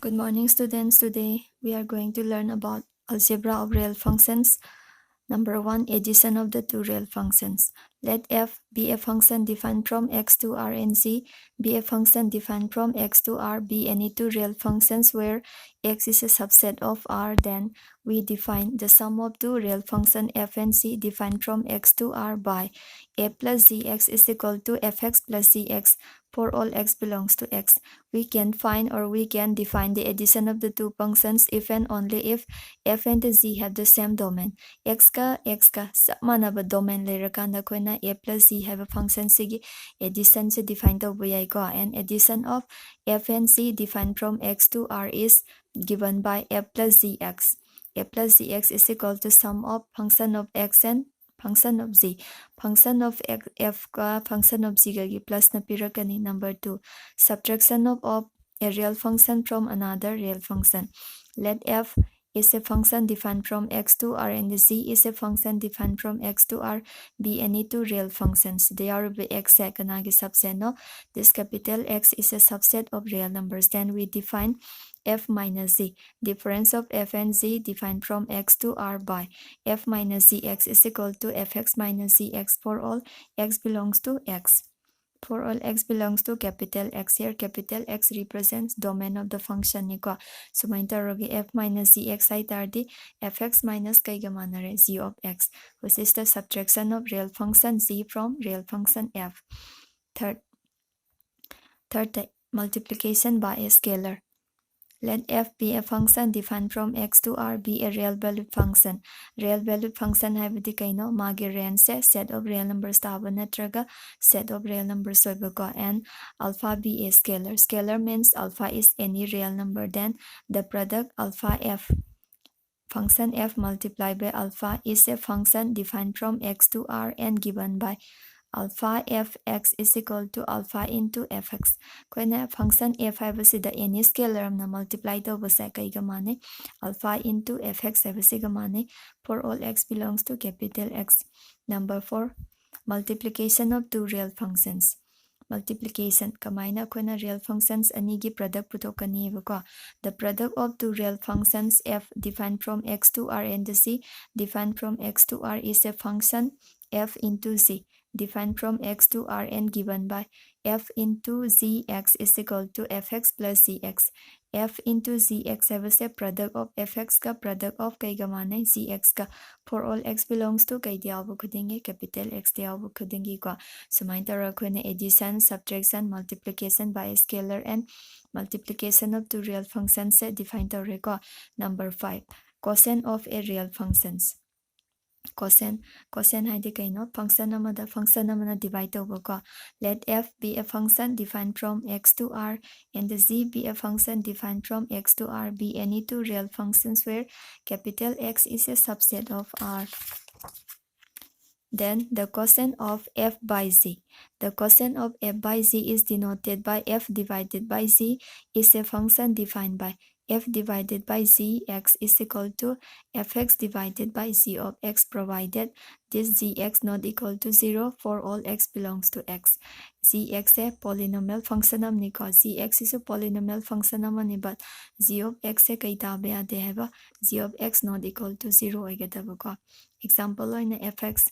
Good morning, students. Today we are going to learn about algebra of real functions. Number 1, addition of the two real functions. Let f be a function defined from x to r and z be a function defined from x to r be any two real functions where x is a subset of r. Then we define the sum of two real functions f and z defined from x to r by a plus zx is equal to fx plus zx for all x belongs to x. We can find or we can define the addition of the two functions if and only if f and z have the same domain. x ka sab manaba domain lerakanda koina a plus z have a function sigi addition se define to yai ko, and addition of f and z defined from x to r is given by f plus zx. A plus zx is equal to sum of function of x and function of z. Function of f ka function of z ga plus na pirakani. Number 2, subtraction of a real function from another real function. Let f is a function defined from x to r and z is a function defined from x to r be any two real functions. They are x kanagi subset. No, this capital X is a subset of real numbers. Then we define f minus z. Difference of f and z defined from x to r by f minus zx is equal to fx minus zx for all x belongs to x. For all x belongs to capital X, here capital X represents domain of the function niko. So main tarogi f minus zx ay tardi fx minus kaiga manare z of x, which is the subtraction of real function z from real function f. Third multiplication by a scalar. Let f be a function defined from x to r be a real valued function. Real valued function haibadi kaino magi range se set of real numbers taba natraga set of real numbers soibako, and alpha be a scalar. Scalar means alpha is any real number. Then the product alpha f function f multiplied by alpha is a function defined from x to r and given by alpha fx is equal to alpha into fx. Koina function f haibasida any scalar na multiply tawbase kaiga mane alpha into fx haibasiga mane for all x belongs to capital X. Number 4, multiplication of two real functions. Multiplication kamaina koina real functions anigi product putokani bako. The product of two real functions f defined from x to r and z defined from x to r is a function f into z defined from x to r and given by f into zx is equal to fx plus zx. F into zx has a product of fx ka product of kaiga mane zx ka for all x belongs to kai diabu khudingi capital X diabu khudingi ko. So main tara koina addition, subtraction, multiplication by a scalar and multiplication of two real functions se define tare ko. Number 5, cosine of a real functions. Cosine haidi kaino function amada function amana divide tawbako. Let f be a function defined from x to r and z be a function defined from x to r be any two real functions where capital X is a subset of r. Then the cosine of f by z. The cosine of f by z is denoted by f divided by z is a function defined by f divided by z x is equal to fx divided by z of x provided this zx not equal to 0 for all x belongs to x. Zx a polynomial function amni ko. Zx is a polynomial function amani, but z of x a kai tabe ade heba z of x not equal to 0 oigadaba ko. Example oina fx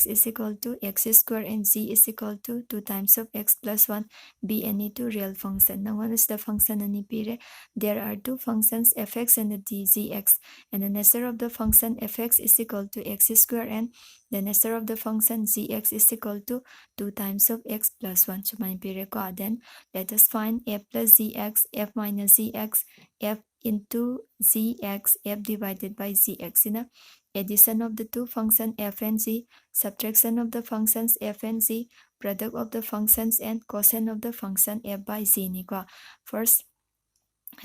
is equal to x square and z is equal to 2 times of x plus 1 be any two real function. Now what is the function ani pire? There are two functions fx and the zx, and the nature of the function fx is equal to x square and the nature of the function zx is equal to 2 times of x plus 1. So main pire ko. Then let us find f plus zx, f minus zx, f into zx, f divided by zx in a addition of the two functions f and z, subtraction of the functions f and z, product of the functions, and cosine of the function f by z niko. First,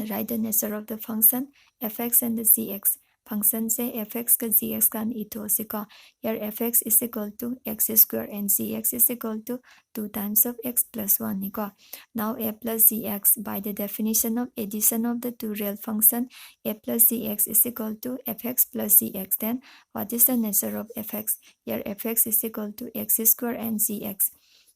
write the nature of the function fx and the zx. Function say fx ka zx kan ito siko. Here fx is equal to x square and zx is equal to 2 times of x plus 1 niko. Now a plus zx, by the definition of addition of the two real function a plus zx is equal to fx plus zx. Then what is the nature of fx? Here fx is equal to x square and zx.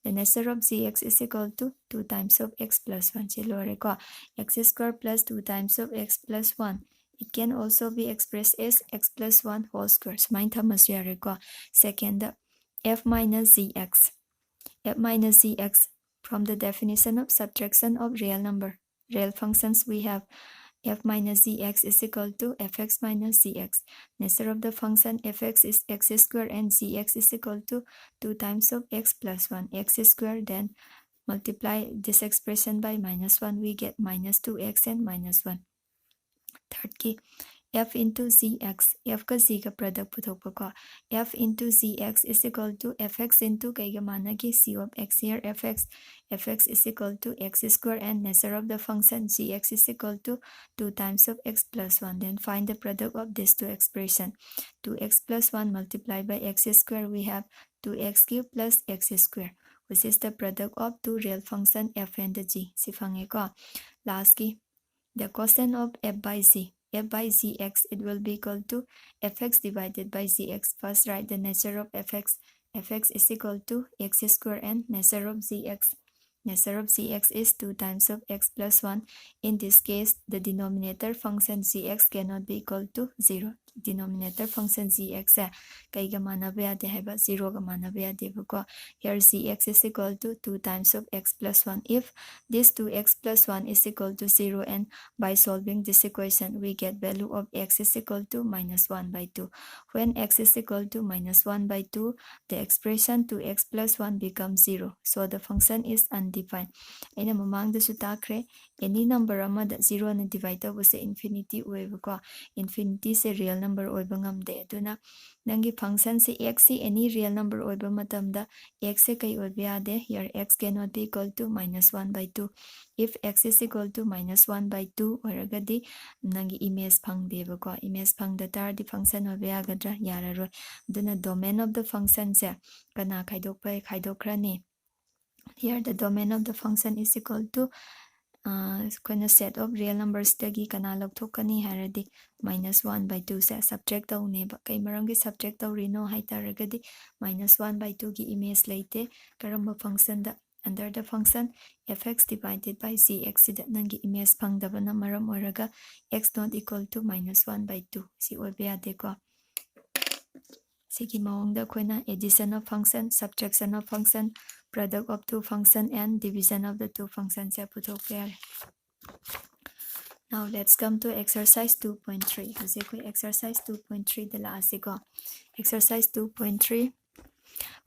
the nature of gx is equal to 2 times of x plus 1 si lore ko x square plus 2 times of x plus 1. It can also be expressed as x plus 1 whole square. Sumain thamasu yare ko. Second, f minus zx. F minus zx, from the definition of subtraction of real functions, we have f minus zx is equal to fx minus zx. Nature of the function fx is x square and zx is equal to 2 times of x plus 1. X square, then multiply this expression by minus 1, we get minus 2x and minus 1. Third key, f into zx. F ka z ka product puthokpa ko. F into zx is equal to fx into kaiga managi c of x. Here fx is equal to x square and nature of the function gx is equal to 2 times of x plus 1. Then find the product of these two expressions. 2x plus 1 multiplied by x square, we have 2x cubed plus x square, which is the product of two real function f and the g. Si fange ko. Last key, the quotient of f by z. F by zx, it will be equal to fx divided by zx. First write the nature of fx. Fx is equal to x square and nature of zx. Nature of zx is 2 times of x plus 1. In this case, the denominator function zx cannot be equal to 0. Denominator function zx hai kaiga manaba yade haiba 0 ga manaba yade ko. Here zx is equal to 2 times of x plus 1. If this 2x plus 1 is equal to 0, and by solving this equation, we get value of x is equal to minus 1 by 2. When x is equal to minus 1 by 2, the expression 2x plus 1 becomes 0. So the function is undefined. Aina mamang da su takre, any number amada 0 na divide was infinity oiba ko. Infinity se real number oiba ngamde. Aduna nangi function se x se any real number oiba matamda x se kai oiba yade. Here x cannot be equal to minus 1 by 2. If x is equal to minus 1 by 2 oiragadi nangi image phangdeba ko. Image phangda tar di function oiba yagadra yararoi. Aduna domain of the function se kana khaidokpa khaidokrani. Here the domain of the function is equal to set of real numbers dagi kana lagthokani haradi minus 1 by 2 se subtract tauneba. Kai marangi subtract taurino haitaragadi minus 1 by 2 gi image laite karamba function da under the function fx divided by zx da nangi image phangdabana maram oraga x not equal to minus 1 by 2 si oiba yade ko. Sigi maongda koina addition of function, subtraction of function, product of two function, and division of the two functions ya puthokpe. Now let's come to exercise 2.3. Exercise 2.3 the last ko. Exercise 2.3.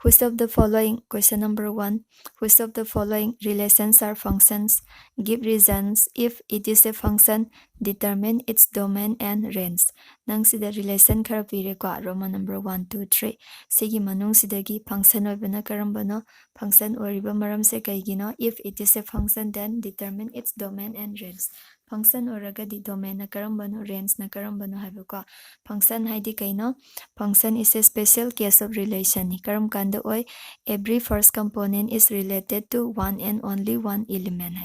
Which of the following, question number 1, which of the following relations are functions? Give reasons. If it is a function, determine its domain and range. Nang sida relation khara pire ko Roman number 1, 2, 3. Sigi manung sidagi function oibana karambano. Function oriba maram se kaigino. If it is a function, then determine its domain and range. Function oraga di domain na karambano, range na karambano habuko. Function haidi kaino. Function is a special case of relation. Karam kanda oi every first component is related to one and only one element.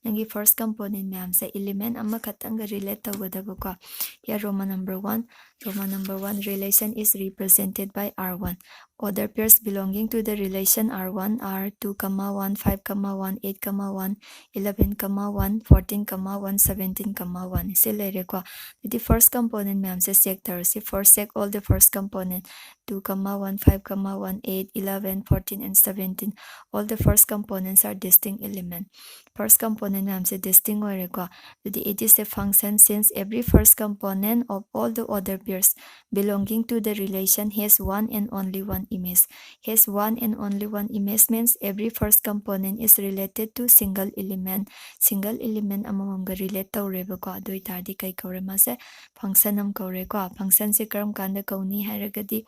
Nangi first component ma'am sa element amma katanga relate tawadabuko. Here Roman number 1. Roman number 1 relation is represented by R1. Other pairs belonging to the relation R1 are 2, 1, 5, 1, 8, 1, 11, 1, 14, 1, 17, 1. Silere ko. The first component ma'am sa sector. Si first check all the first component. 2, 1, 5, 1, 8, 11, 14, and 17. All the first components are distinct element. First component ma'am sa distinct ore ko. It is a function since every first component of all the other pairs belonging to the relation has one and only one image. Has one and only one image means every first component is related to single element. Single element amamam ga relate tawreba ko. Adoi tardi kai kaure mase function am kaure ko. Function se karam kanda kauni haragadi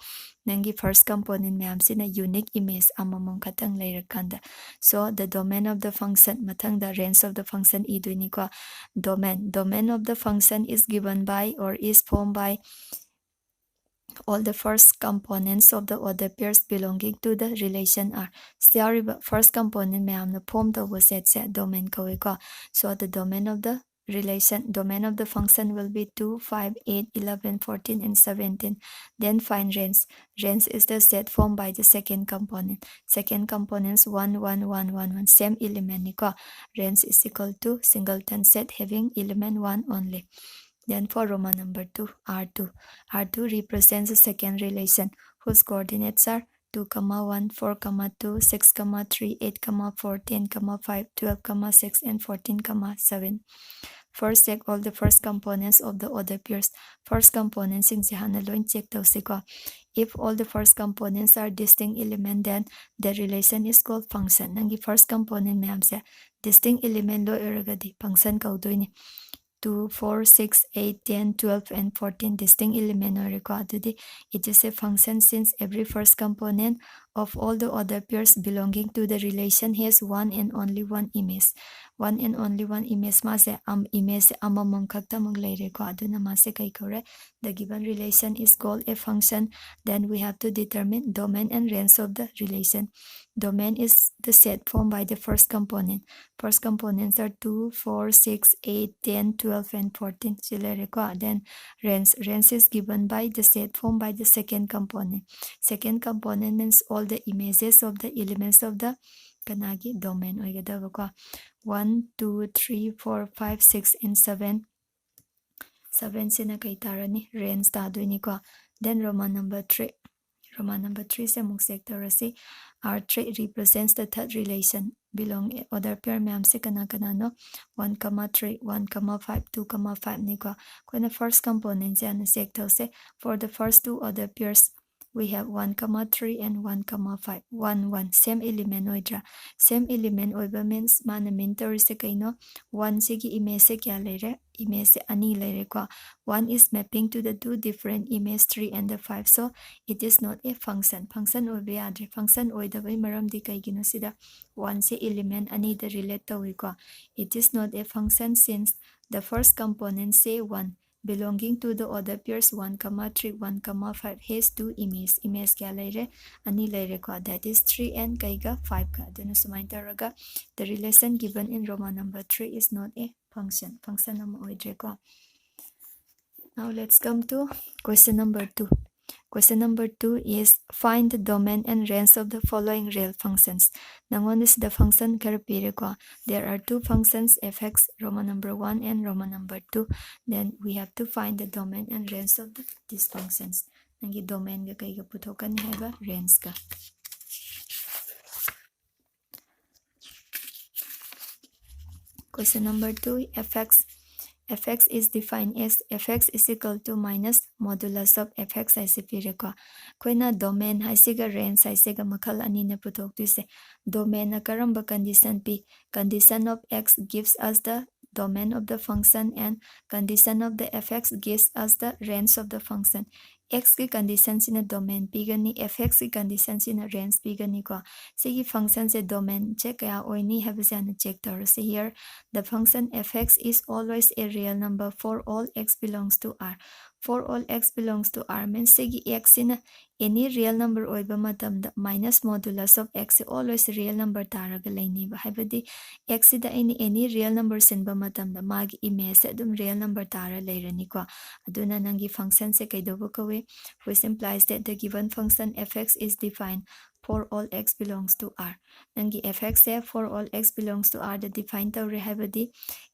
nangi first component ma'am sina unique image amamam katang layrakanda. So the domain of the function matang the range of the function iduini ko. Domain of the function is given by or is formed by all the first components of the other pairs belonging to the relation R. First component ma'am na form the set domain ko. So the domain of the relation domain of the function will be 2, 5, 8, 11, 14, and 17. Then find range. Range is the set formed by the second component. Second component's 1, 1, 1, 1, 1. Same element. Range is equal to singleton set having element 1 only. Then for Roman number 2, R2. R2 represents the second relation whose coordinates are 2, 1, 4, 2, 6, 3, 8, 4, 10, 5, 12, 6, and 14, 7. First, check all the first components of the order pairs. First components in hana loin check tawsiko. If all the first components are distinct element, then the relation is called function. Nangi first component ma'am se distinct element lo iragadi function kaudoini. 2, 4, 6, 8, 10, 12, and 14 distinct element recorded. It is a function since every first component of all the other pairs belonging to the relation has one and only one image. One and only one image mase image amamam khakta mang laire ko aduna mase kai kore. The given relation is called a function. Then we have to determine domain and range of the relation. Domain is the set formed by the first component. First components are 2, 4, 6, 8, 10, 12, and 14. Then range is given by the set formed by the second component. Second component means all the images of the elements of the kanagi domain. 1, 2, 3, 4, 5, 6, and 7. 7 sina kay tarani range tadoini ko. Then Roman number 3. Roman number 3 se muk sector si R3 represents the third relation belong other pair ma'am se kana no 1, 3, 1, 5, 2, 5 ni ko. When the first component se ano sector se for the first two other pairs we have 1, 3 and 1, 5. 1, 1. Same element oidra. Same element oiba means mana minter se kaino 1 se ki image se kya leire image se ani leire ko. 1 is mapping to the two different image 3 and the 5. So it is not a function. Function oiba yadre. Function oida bai maram di kai gino sida 1 se element ani the relate tawi ko. It is not a function since the first component say 1 belonging to the other pairs 1, 3, 1, 5 has two images. Image kya laire ani laire ko, that is 3 and kaiga 5 ka. Dunu sumay taraga the relation given in Roman number 3 is not a function. Function naman oidre ko. Now let's come to question number 2. Question number 2 is find the domain and range of the following real functions. Nangon is the function karapire ko. There are two functions fx Roman number 1 and Roman number 2. Then we have to find the domain and range of these functions. Nangi domain ga kay ga putokan ni haiba range ka. Question number 2 fx is defined as fx is equal to minus modulus of fx aise pire ko. Koina domain haisiga range haisiga makhal ani na putok tuise. Domain na karamba condition p. Condition of x gives us the domain of the function and condition of the fx gives us the range of the function. X की condition सिना domain पीगनी fx की condition सिना range पीगनी को. Sigi function से domain check कया ओइनी है बसे आने check तर से here the function fx is always a real number for all x belongs to R. For all x belongs to R means sigi x in any real number oiba matamda minus modulus of x always real number taraga laini ba haibadi x ida any real number sinba matamda magi image adum real number tara lairani ko. Aduna nangi function se kaidobo kawe, which implies that the given function fx is defined for all x belongs to R. Nangi fx se for all x belongs to R the defined tawre haibadi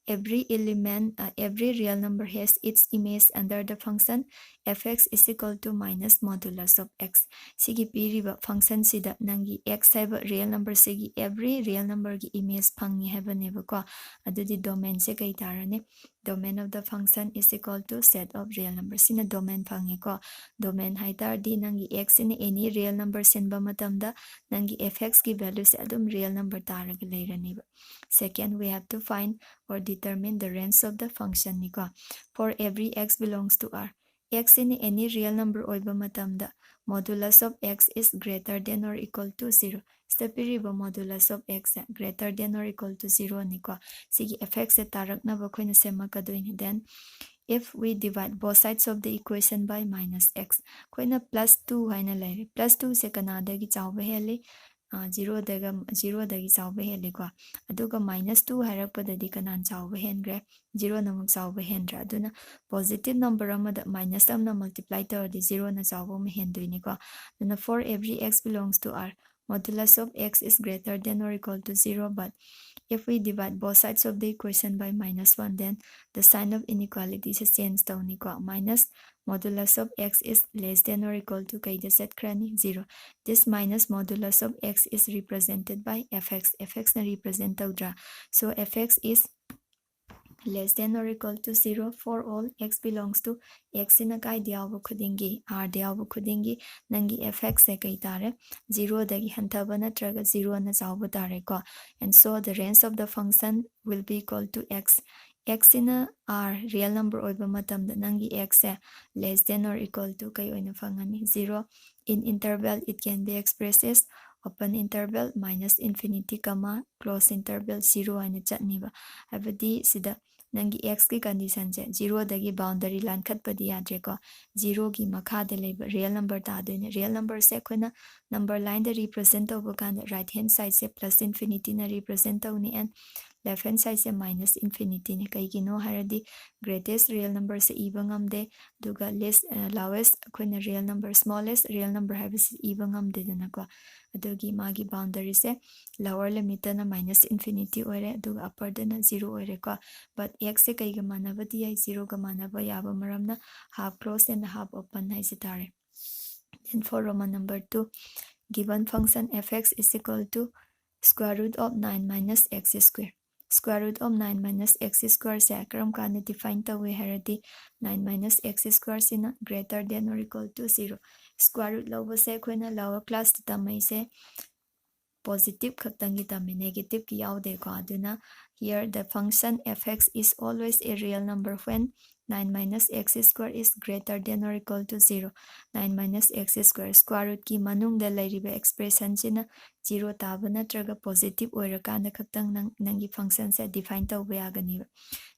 every element every real number has its image under the function fx is equal to minus modulus of x. Sigi piriba function sida nangi x haiba real number sigi every real number gi image phangi haiba neba ko. Adudi domain se kai tarane domain of the function is equal to set of real numbers. Sina domain phangi ko. Domain haitar di nangi x in any real number sinba matamda nangi fx ki value se adum real number taraga lairani ba. Second, we have to find or determine the range of the function niko. For every x belongs to R, x in any real number oiba matamda modulus of x is greater than or equal to 0. Stepiriba modulus of x greater than or equal to 0 niko. Sigi fx se tarak na ba koina sema kadoin. Then if we divide both sides of the equation by minus x, koina plus 2 haina laire. Plus 2 se kanada gi chawba heli 0 dagi chawba heli ko aduga -2 hairakpadadi kanan chawba hengre 0 na muk chawba hendra aduna positive number amada minus amna multiply tawadi 0 na chawba ma henduini ko aduna for every x belongs to R, modulus of x is greater than or equal to 0, but if we divide both sides of the equation by -1, then the sign of inequality is change tawni ko minus modulus of x is less than or equal to kaida set krani 0. This minus modulus of x is represented by fx. Fx na represent tawdra. So fx is less than or equal to 0 for all x belongs to x in a kai diabu khudingi r diabu khudingi nangi fx se kai tare 0 dagi hantaba natraga 0 na chawbu tare ko, and so the range of the function will be equal to x. X in a r real number oiba matam da nangi x se less than or equal to kai oina fangani 0. In interval it can be expressed as open interval minus infinity comma close interval 0 aina chatniba habadi sida nangi x ki condition se 0 dagi boundary line khatpadi yadre ko 0 gi makha de leba real number ta doine real number se khona number line de represent over kan right hand side se plus infinity na represent tawni and left hand side se minus infinity ne kai gi no haradi greatest real number se iba ngamde duga least lowest khona real number smallest real number habis iba ngamde dana ko adugi magi boundary se lower limit na minus infinity oire duga upper na 0 oire ko, but x se kai ga manabadi ai 0 ga manaba yaba maramna half closed and half open hai sitare. Then for Roman number 2, given function fx is equal to square root of 9 minus x square. Square root of 9 minus x square se karam kana define tawe haradi 9 minus x square sina greater than or equal to 0. Square root lower se koina lower class tamai se positive khatangi tami negative ki yaude ko aduna here the function fx is always a real number when 9 minus x square is greater than or equal to 0. 9 minus x square square root ki manung da lairiba expression sina 0 taba natraga positive oirakanda khatang nangi function se define tawba yagani.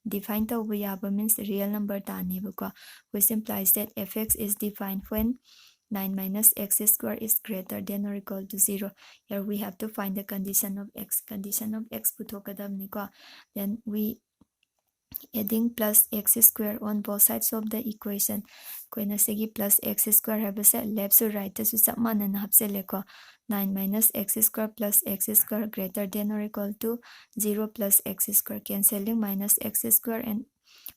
Define tawba yaba means real number tani ko, which implies that fx is defined when 9 minus x square is greater than or equal to 0. Here we have to find the condition of x. Condition of x puthokadamni ko. Then we adding plus x square on both sides of the equation. Koina segi plus x square habase left to right su sapmana na hapsele ko. 9 minus x square plus x square greater than or equal to 0 plus x square, cancelling minus x square and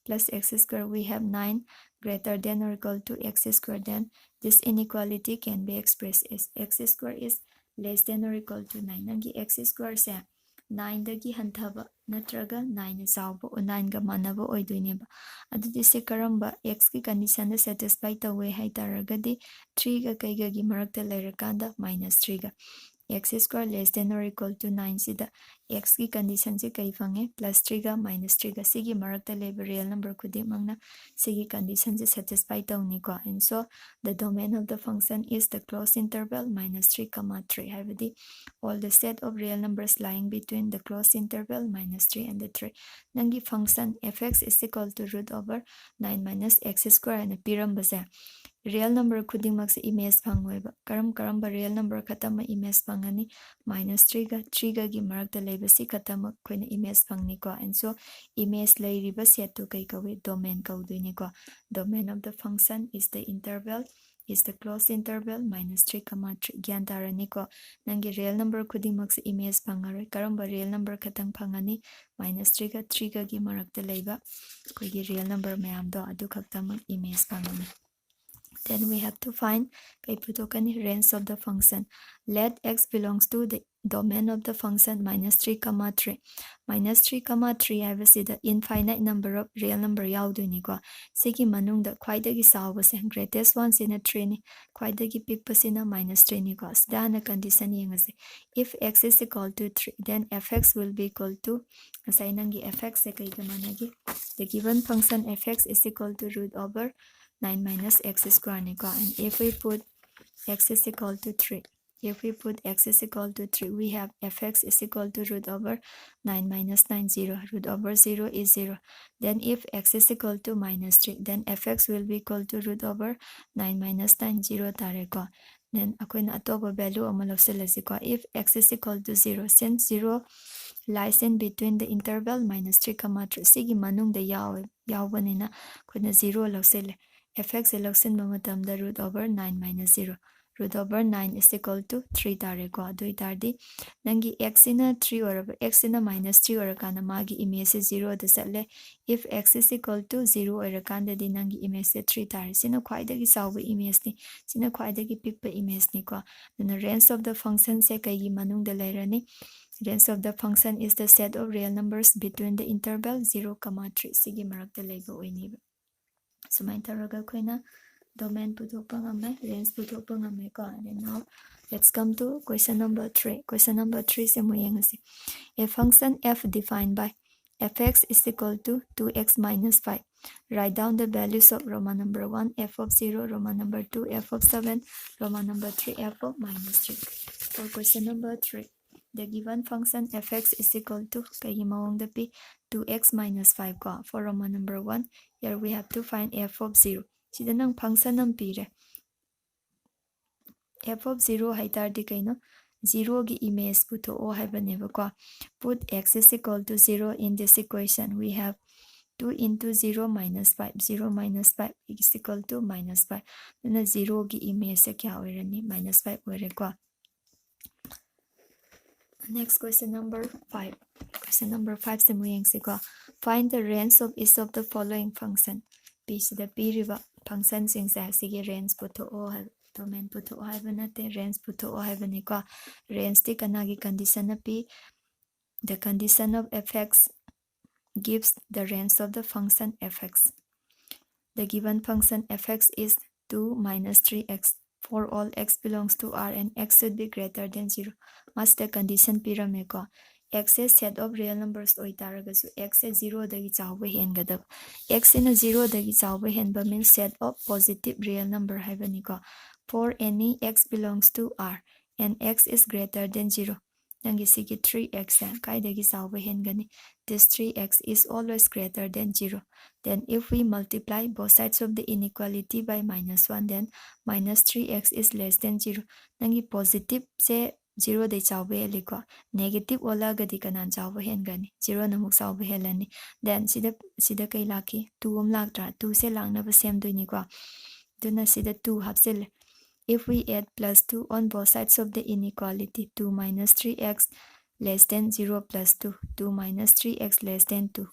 plus x square we have 9 greater than or equal to x square. Then this inequality can be expressed as x square is less than or equal to 9. Nangi x square se 9 dagi hanthaba natraga 9 chawba 9 ga manaba oidoineba adudi se karamba x ki condition da satisfy tawe hai taragadi 3 ga kaiga gi marakta lairakanda -3 ga x square less than or equal to 9 sida x की condition से कई fungi +3 का -3 का सिगी मरकता लेबे real number खुदी मंगना सिगी condition से satisfy तौनी को, and so the domain of the function is the closed interval -3, 3 हाइबदी all the set of real numbers lying between the closed interval -3 and the 3 नंगी function fx is equal to root over 9 minus x square and पिरम बसे real number खुदिंग मक्स image फंगोइबा करम real number खतम image फंगनी -3 ga 3 ga gi marak da leiba si खतम खोइना image फंगनी को, and so image leiरिबा set to kai kawi domain kauduni ko. Domain of the function is the interval is the closed interval -3, 3 gyan tarani ko nangi real number खुदिंग मक्स image फंगारोय करम real number खतंग फंगनी -3 ga 3 ga gi marak da leiba कोई gi real number ma'am दो अदु खतम image फंगनी. Then we have to find range of the function. Let x belongs to the domain of the function -3, 3. -3, 3 हाइबसी the infinite number of real number याउदुनी को. सिगी मनुंग the ख्वाइदगी सावबसे greatest one सिना 3 नि ख्वाइदगी पिकपसिना -3 नि को. Sidana condition यंगसे if x is equal to 3 then fx will be equal to asainangi fx से कई गमानगी the given function fx is equal to root over 9 minus x square ni ko, and if we put x is equal to 3, if we put x is equal to 3, we have fx is equal to root over 9 minus 9 0, root over 0 is 0. Then if x is equal to -3, then fx will be equal to root over 9 minus 9 0 tare ko. then akoina atoba value ama lawsilasiko. If x is equal to 0, since 0 lies in between the interval minus 3 comma 3 sigi manung da yawbanina akoina 0 lawsile. Fx lawsinba matamda root over 9 minus 0. Root over 9 is equal to 3 tare ko. Adu itardi nangi x ina 3 or x ina minus 3 or kana magi image 0 da satle. If x is equal to 0 or kanda di nangi image 3 tare. Sina khwaidagi sawba image ni. Sina khwaidagi pikpa image ni ko. Then the range of the function se kaigi manung da lairani. Range of the function is the set of real numbers between the interval 0, 3 sigi marakta laiba oiniba. Sumain taraga koina domain puthokpa ngamai, range puthokpa ngamai ko. And now let's come to question number 3. Question number 3 se mo yengasi. A function f defined by fx is equal to 2x minus 5. Write down the values of Roman number 1, f of 0, Roman number 2, f of 7, Roman number 3, f of minus 3. For question number 3, the given function fx is equal to kay mawang the p 2x minus 5 ko. For Roman number 1, here we have to find f of 0. Sida nang function ng pire. F of 0 haitardi kaino 0 gi image puto o haibaneba ko. Put x is equal to 0 in this equation. We have 2 into 0 minus 5. 0 minus 5 is equal to minus 5. Then 0 gi image se kya oirani minus 5 oire ko. Next question number 5. Question number 5 se muyeng se ko. Find the range of each of the following function. P sida p riba function sing sa sige range puto o hai domain puto o hai banate range puto o hai bani ko. Range ti kanagi condition na p. The condition of fx gives the range of the function fx. The given function fx is 2 minus 3x. For all x belongs to R and x should be greater than 0. Must the condition pyramid ko. X is set of real numbers oitaragasu x is 0 dagi chawba hengadab. X in a 0 dagi chawba henba means set of positive real number haibani ko. For any x belongs to R and x is greater than 0. Nangi sige 3x kai dagi chawba hengani. This 3x is always greater than 0. Then if we multiply both sides of the inequality by minus 1, then minus 3x is less than 0. Nangi positive se 0 de chawba heliko. Negative ola gadi kanan chawba hengani. 0 namuk chawba helani. Then sida kai laki 2 laktra 2 se langna ba same doini ko. Duna sida 2 hapsel. If we add plus 2 on both sides of the inequality, 2 minus 3x less than 0 plus 2, 2 minus 3x less than 2.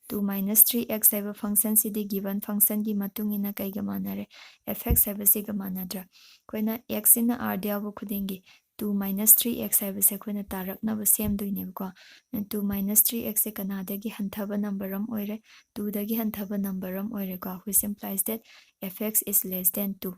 2 minus 3x have a function CD given function gi matung ina kai gamanare. Fx have a sigamanadra. Koina x in R diabu kudingi. 2 minus 3x have a sequina tarak na same doine ko. And 2 minus 3x se kanada gi hantaba numberum oire. 2 dagi hantaba numberum oire ko. Which implies that fx is less than 2.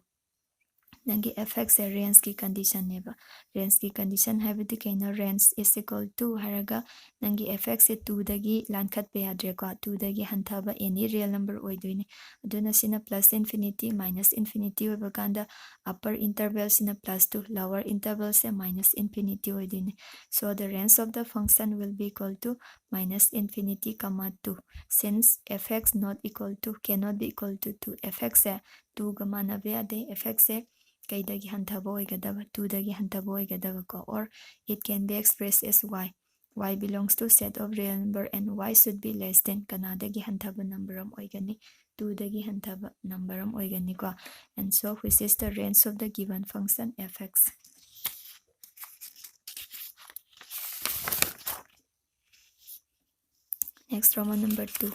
Nangi fx a range ki condition neba. Range ki condition habiti kaina range is equal to haraga nangi fx e 2 dagi lankhat pe adre ko 2 dagi hantaba any real number oidoine. Aduna sina plus infinity minus infinity obakanda upper interval sina plus 2 lower interval se minus infinity oidoine. So the range of the function will be equal to minus infinity comma 2. Since fx not equal to cannot be equal to 2. Fx e 2 gamana beade fx e kay dagi hantaba oigadaba 2 dagi hantaba oigadaba ko, or it can be expressed as y. Y belongs to set of real number and y should be less than kana dagi hantaba numberum oigani 2 dagi hantaba numberum oigani ko. And so which is the range of the given function fx. Next, Roman number 2.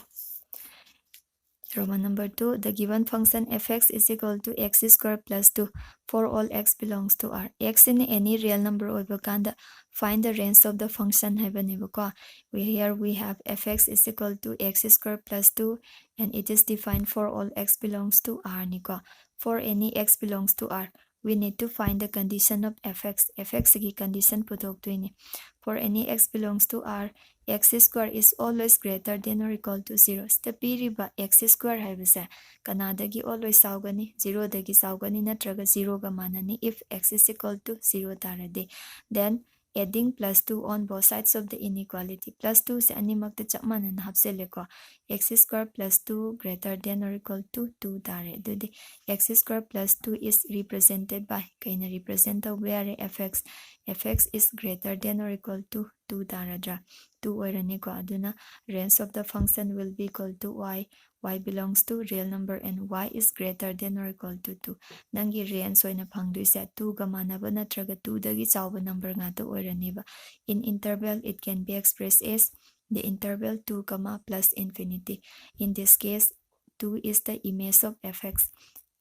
Roman number 2, the given function fx is equal to x squared plus 2 for all x belongs to R. X in any real number oibakanda find the range of the function habanibako. Here we have fx is equal to x squared plus 2 and it is defined for all x belongs to R niko. For any x belongs to R, we need to find the condition of fx. Fx ki condition putok tuini. For any x belongs to R, x square is always greater than or equal to 0. Stepiriba x square haibasa kanadagi always saugani 0 dagi saugani natraga 0 ga manani if x is equal to 0 tarade. Then adding plus 2 on both sides of the inequality. Plus 2 se animak ta chap manan hapsele ko. X square plus 2 greater than or equal to 2 tare. Dudi x square plus 2 is represented by kaina represent where fx is greater than or equal to 2 taradra. 2 oirani ko aduna range of the function will be equal to y. Y belongs to real number and y is greater than or equal to 2. Nangi range oina phangduise 2 ga manaba natraga 2 dagi chawba number nga to oiraniba. In interval it can be expressed as the interval 2 plus infinity. In this case 2 is the image of fx.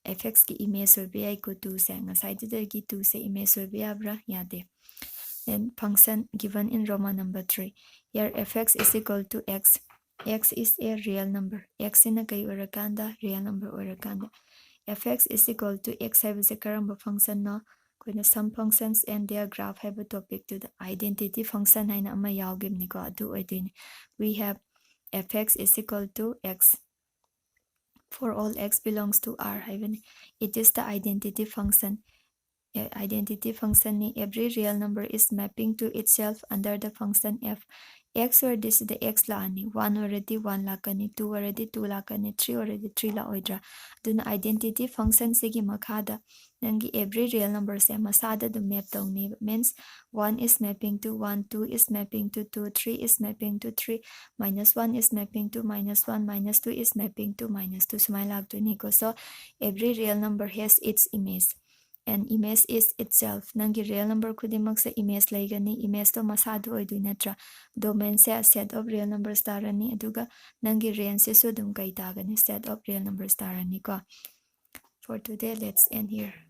fx ki image oiba yai ko 2 se ngasai dagi 2 se image oiba yabra yade. Then function given in Roman number 3. Here fx is equal to x. X is a real number. X in a kay oirakanda real number oirakanda. Fx is equal to x haibase karamba function no koina some functions and their graph have a topic to the identity function haina ama yaugim ko adu oidini. We have fx is equal to x for all x belongs to R haibani. It is the identity function. Identity function ni every real number is mapping to itself under the function f. X or this is the x la ani 1 already 1 lakani 2 already 2 lakani 3 already 3 la oidra. Duna identity function sigi makhada nangi every real number se masada the map tawni means 1 is mapping to 1, 2 is mapping to 2, 3 is mapping to 3, minus 1 is mapping to minus 1, minus 2 is mapping to minus 2. Sumay lagtuni ko. So every real number has its image. And image is itself. Nangi real number kudimak sa image laigani. Image to masado oidu natra. Domain se a set of real numbers tarani. Aduga nangi range se so dum kay tagani set of real numbers tarani ko. For today, let's end here.